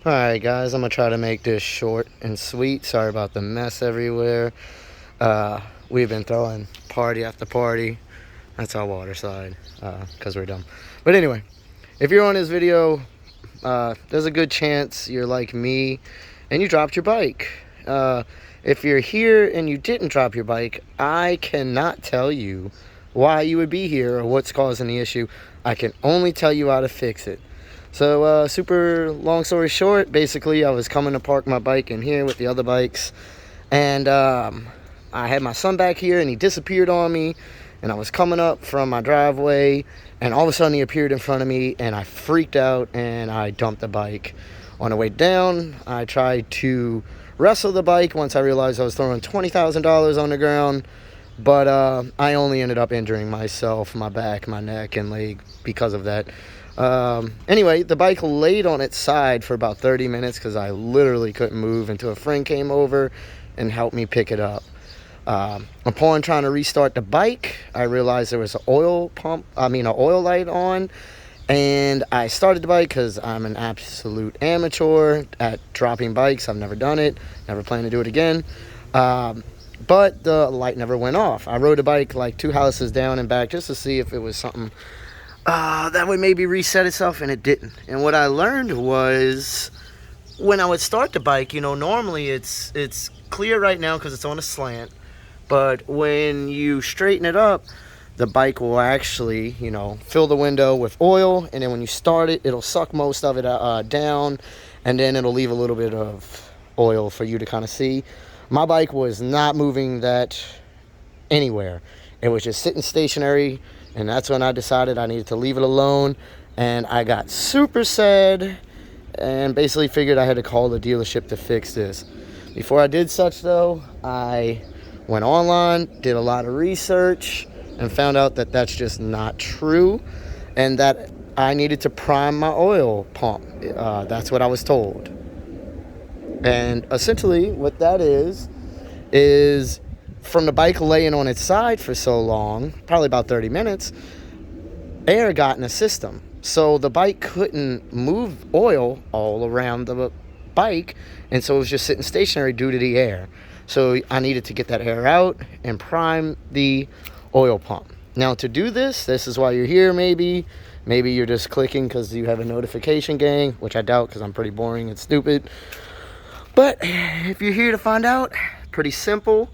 Alright guys, I'm going to try to make this short and sweet. Sorry about the mess everywhere. We've been throwing party after party. That's our water slide, because we're dumb. But anyway, if you're on this video, there's a good chance you're like me and you dropped your bike. If you're here and you didn't drop your bike, I cannot tell you why you would be here or what's causing the issue. I can only tell you how to fix it. So super long story short, basically I was coming to park my bike in here with the other bikes, and I had my son back here and he disappeared on me, and I was coming up from my driveway and all of a sudden he appeared in front of me and I freaked out and I dumped the bike. On the way down, I tried to wrestle the bike once I realized I was throwing $20,000 on the ground, but I only ended up injuring myself, my back, my neck, and leg because of that. Anyway, the bike laid on its side for about 30 minutes because I literally couldn't move until a friend came over and helped me pick it up. Upon trying to restart the bike, I realized there was an oil light on, and I started the bike because I'm an absolute amateur at dropping bikes. I've never done it, never plan to do it again. But the light never went off. I rode the bike like 2 houses down and back just to see if it was something that would maybe reset itself, and it didn't. And what I learned was when I would start the bike, you know, normally it's clear right now because it's on a slant, but when you straighten it up, the bike will actually, you know, fill the window with oil, and then when you start it, it'll suck most of it down, and then it'll leave a little bit of oil for you to kind of see. My bike was not moving that anywhere. It was just sitting stationary, and that's when I decided I needed to leave it alone, and I got super sad and basically figured I had to call the dealership to fix this. Before I did such, though, I went online, did a lot of research, and found out that that's just not true, and that I needed to prime my oil pump. That's what I was told. And essentially what that is from the bike laying on its side for so long, probably about 30 minutes, air got in the system. So the bike couldn't move oil all around the bike, and so it was just sitting stationary due to the air. So I needed to get that air out and prime the oil pump. Now to do this is why you're here. Maybe you're just clicking because you have a notification gang, which I doubt because I'm pretty boring and stupid. But if you're here to find out, pretty simple.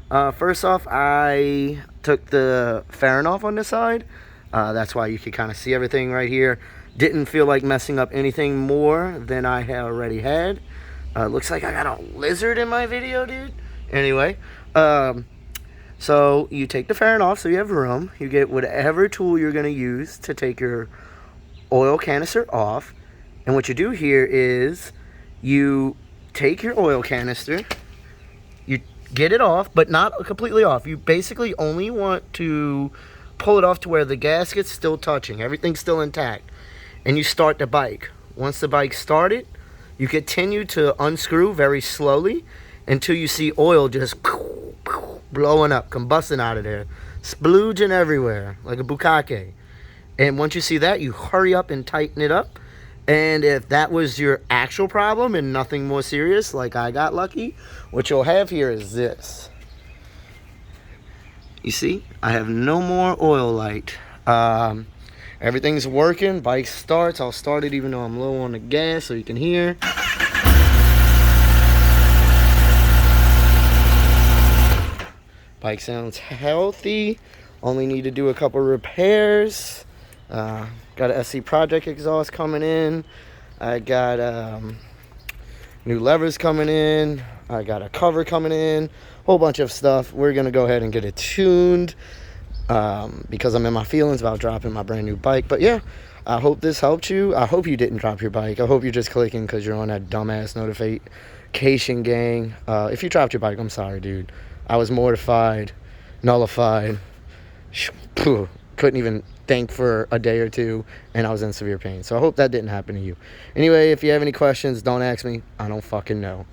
First off, I took the fairing off on this side. That's why you can kind of see everything right here. Didn't feel like messing up anything more than I had already had. Looks like I got a lizard in my video, dude. Anyway, so you take the fairing off so you have room. You get whatever tool you're going to use to take your oil canister off. And what you do here is you take your oil canister, you get it off, but not completely off. You basically only want to pull it off to where the gasket's still touching, everything's still intact, and you start the bike. Once the bike's started, you continue to unscrew very slowly until you see oil just blowing up, combusting out of there, splooging everywhere like a bukkake. And once you see that, you hurry up and tighten it up. And if that was your actual problem and nothing more serious, like I got lucky, what you'll have here is this. You see, I have no more oil light. Everything's working. Bike starts. I'll start it even though I'm low on the gas so you can hear. Bike sounds healthy. Only need to do a couple repairs. Got an SC Project exhaust coming in. I got new levers coming in. I got a cover coming in. Whole bunch of stuff. We're gonna go ahead and get it tuned because I'm in my feelings about dropping my brand new bike. But yeah, I hope this helped you. I hope you didn't drop your bike. I hope you're just clicking because you're on that dumbass notification gang. If you dropped your bike, I'm sorry, dude. I was mortified, nullified. Couldn't even think for a day or two, and I was in severe pain. So I hope that didn't happen to you. Anyway, if you have any questions, don't ask me. I don't fucking know.